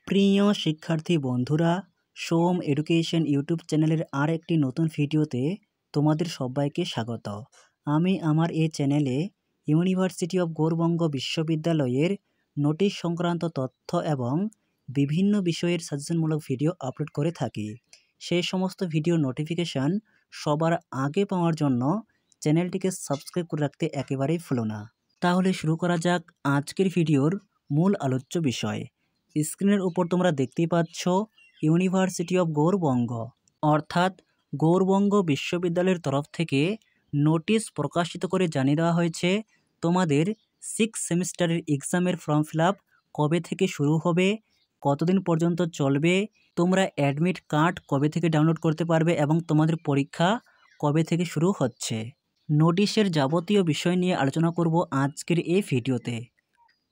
প্রিয় শিক্ষার্থী বন্ধুরা, সোম এডুকেশন ইউটিউব চ্যানেলের আর একটি নতুন ভিডিওতে তোমাদের সবাইকে স্বাগত। আমি আমার এই চ্যানেলে ইউনিভার্সিটি অফ গৌড়বঙ্গ বিশ্ববিদ্যালয়ের নোটিশ সংক্রান্ত তথ্য এবং বিভিন্ন বিষয়ের সাজেশনমূলক ভিডিও আপলোড করে থাকি। সেই সমস্ত ভিডিও নোটিফিকেশান সবার আগে পাওয়ার জন্য চ্যানেলটিকে সাবস্ক্রাইব করে রাখতে একেবারেই ভুলো না। তাহলে শুরু করা যাক আজকের ভিডিওর মূল আলোচ্য বিষয়। স্ক্রিনের উপর তোমরা দেখতেই পাচ্ছ ইউনিভার্সিটি অফ গৌড়বঙ্গ অর্থাৎ গৌড়বঙ্গ বিশ্ববিদ্যালয়ের তরফ থেকে নোটিশ প্রকাশিত করে জানিয়ে দেওয়া হয়েছে তোমাদের 6 সেমিস্টারের এক্সামের ফর্ম ফিল আপ কবে থেকে শুরু হবে, কতদিন পর্যন্ত চলবে, তোমরা অ্যাডমিট কার্ড কবে থেকে ডাউনলোড করতে পারবে এবং তোমাদের পরীক্ষা কবে থেকে শুরু হচ্ছে। নোটিশের যাবতীয় বিষয় নিয়ে আলোচনা করব আজকের এই ভিডিওতে।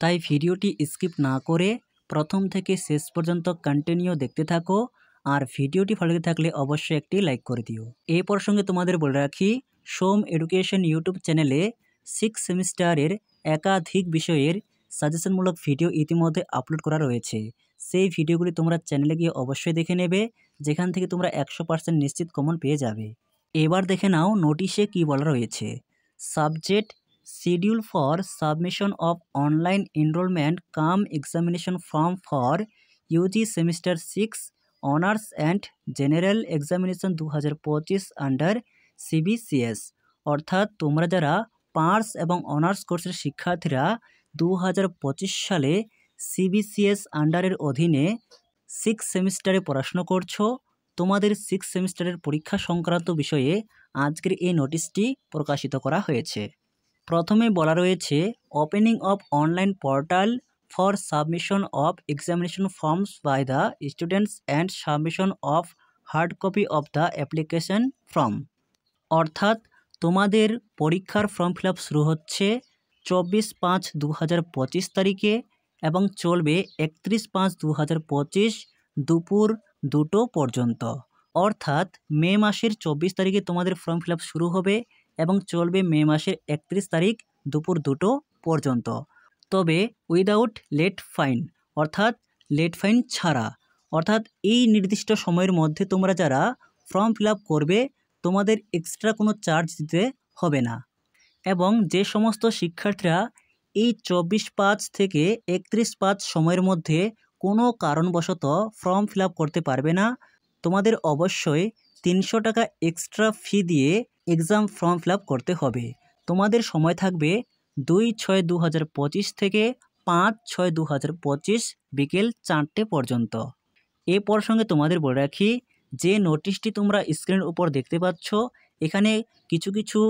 তাই ভিডিওটি স্কিপ না করে প্রথম থেকে শেষ পর্যন্ত কন্টিনিউ দেখতে থাকো। আর ভিডিওটি ভালো লেগে থাকলে অবশ্যই একটি লাইক করে দিও। এই প্রসঙ্গে তোমাদের বলে রাখি, সোম এডুকেশন ইউটিউব চ্যানেলে 6 সেমিস্টারের একাধিক বিষয়ের সাজেশনমূলক ভিডিও ইতিমধ্যে আপলোড করা রয়েছে। সেই ভিডিওগুলি তোমরা চ্যানেলে গিয়ে অবশ্যই দেখে নেবে, যেখান থেকে তোমরা 100% নিশ্চিত কমন পেয়ে যাবে। এবার দেখে নাও নোটিশে কি বলা রয়েছে। Subject Schedule for submission of online enrollment cum examination form for UG Semester 6 Honors and General Examination 2025 under CBCS। অর্থাৎ তোমরা যারা পার্স এবং অনার্স কোর্সের শিক্ষার্থীরা 2025 সালে CBCS আন্ডারের অধীনে 6 সেমিস্টারে পড়াশুনো করছো, তোমাদের 6 সেমিস্টারের পরীক্ষা সংক্রান্ত বিষয়ে আজকের এই নোটিশটি প্রকাশিত করা হয়েছে। প্রথমে বলা রয়েছে opening of online portal for submission of examination forms by the students and submission of hard copy of the application form. অর্থাৎ তোমাদের পরীক্ষার ফর্ম ফিল আপ শুরু হচ্ছে 24/5/2025 তারিখে এবং চলবে 31/5/2025 দুপুর 2টো পর্যন্ত। অর্থাৎ মে মাসের 24 তারিখে তোমাদের ফর্ম ফিল আপ শুরু হবে এবং চলবে মে মাসের 31 তারিখ দুপুর 2টো পর্যন্ত। তবে উইদাউট লেট ফাইন, অর্থাৎ লেট ফাইন ছাড়া। অর্থাৎ এই নির্দিষ্ট সময়ের মধ্যে তোমরা যারা ফর্ম ফিল আপ করবে তোমাদের এক্সট্রা কোনো চার্জ দিতে হবে না। এবং যে সমস্ত শিক্ষার্থীরা এই 24/5 থেকে 31/5 সময়ের মধ্যে কোনো কারণবশত ফর্ম ফিল আপ করতে পারবে না, তোমাদের অবশ্যই 300 টাকা এক্সট্রা ফি দিয়ে এক্সাম ফর্ম ফিল আপ করতে হবে। তোমাদের সময় থাকবে 2/6/2025 থেকে 5/6/2025 বিকেল 4টে পর্যন্ত। এ প্রসঙ্গে তোমাদের বলে রাখি, যে নোটিশটি তোমরা স্ক্রিনের উপর দেখতে পাচ্ছ এখানে কিছু কিছু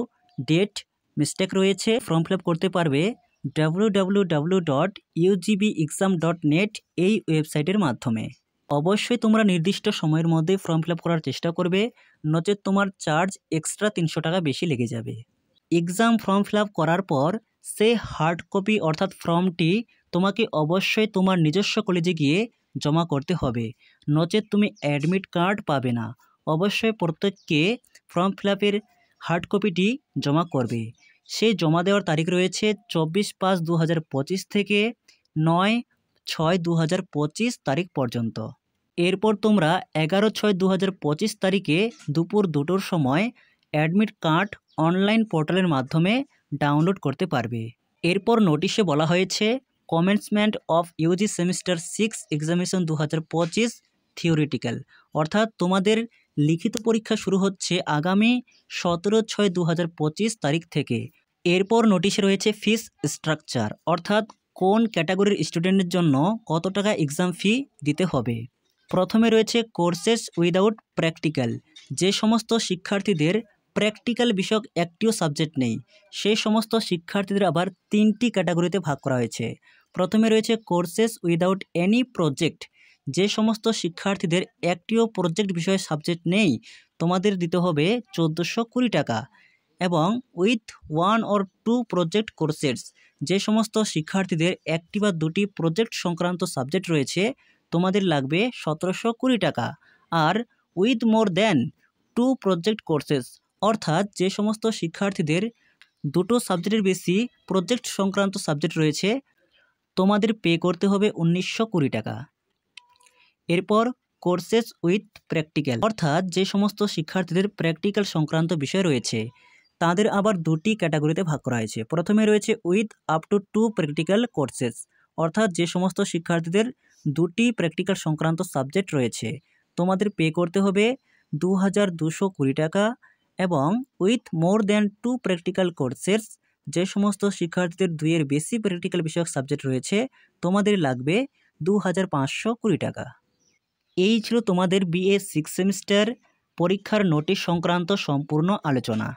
ডেট মিস্টেক রয়েছে। ফর্ম ফিল আপ করতে পারবে www.ugbexam.net এই ওয়েবসাইটের মাধ্যমে। অবশ্যই তোমরা নির্দিষ্ট সময়ের মধ্যে ফর্ম ফিল আপ করার চেষ্টা করবে, নচেত তোমার চার্জ এক্সট্রা 300 টাকা বেশি লেগে যাবে। এক্সাম ফর্ম ফিল আপ করার পর সেই হার্ড কপি অর্থাৎ ফর্মটি তোমাকে অবশ্যই তোমার নিজস্ব কলেজে গিয়ে জমা করতে হবে, নচেত তুমি অ্যাডমিট কার্ড পাবে না। অবশ্যই প্রত্যেককে ফর্ম ফিল আপের হার্ড কপিটি জমা করবে। সেই জমা দেওয়ার তারিখ রয়েছে 24/5/2025 থেকে 9/6/2025 তারিখ পর্যন্ত। এরপর তোমরা 11/6/2025 তারিখে দুপুর 2টোর সময় অ্যাডমিট কার্ড অনলাইন পোর্টালের মাধ্যমে ডাউনলোড করতে পারবে। এরপর নোটিশে বলা হয়েছে commencement of UG semester 6 examination 2025 theoretical. অর্থাৎ তোমাদের লিখিত পরীক্ষা শুরু হচ্ছে আগামী 17/6/2025 তারিখ থেকে। এরপর নোটিশে রয়েছে ফিস স্ট্রাকচার, অর্থাৎ কোন ক্যাটাগরির স্টুডেন্টের জন্য কত টাকা এক্সাম ফি দিতে হবে। প্রথমে রয়েছে কোর্সেস উইদাউট প্র্যাকটিক্যাল। যে সমস্ত শিক্ষার্থীদের প্র্যাকটিক্যাল বিষয়ক একটিও সাবজেক্ট নেই, সেই সমস্ত শিক্ষার্থীদের আবার 3টি ক্যাটাগরিতে ভাগ করা হয়েছে। প্রথমে রয়েছে কোর্সেস উইদাউট এনি প্রজেক্ট। যে সমস্ত শিক্ষার্থীদের একটিও প্রজেক্ট বিষয়ে সাবজেক্ট নেই, তোমাদের দিতে হবে 1420 টাকা। এবং উইথ 1 or 2 প্রজেক্ট কোর্সেস। যে সমস্ত শিক্ষার্থীদের একটি বা দুটি প্রজেক্ট সংক্রান্ত সাবজেক্ট রয়েছে, তোমাদের লাগবে 1720 টাকা। আর with more than 2 project courses, অর্থাৎ যে সমস্ত শিক্ষার্থীদের 2টো সাবজেক্টের বেশি প্রজেক্ট সংক্রান্ত সাবজেক্ট রয়েছে, তোমাদের পে করতে হবে 1920 টাকা। এরপর কোর্সেস উইথ প্র্যাকটিক্যাল, অর্থাৎ যে সমস্ত শিক্ষার্থীদের প্র্যাকটিক্যাল সংক্রান্ত বিষয় রয়েছে তাদের আবার দুটি ক্যাটাগরিতে ভাগ করা হয়েছে। প্রথমে রয়েছে with up to 2 practical courses, অর্থাৎ যে সমস্ত শিক্ষার্থীদের দুটি প্র্যাকটিক্যাল সংক্রান্ত সাবজেক্ট রয়েছে তোমাদের পে করতে হবে 2220 টাকা। এবং with more than 2 practical courses, যে সমস্ত শিক্ষার্থীদের 2-এর বেশি প্র্যাকটিক্যাল বিষয়ক সাবজেক্ট রয়েছে তোমাদের লাগবে 2520 টাকা। এই ছিল তোমাদের বিএ 6 সেমিস্টার পরীক্ষার নোটিশ সংক্রান্ত সম্পূর্ণ আলোচনা।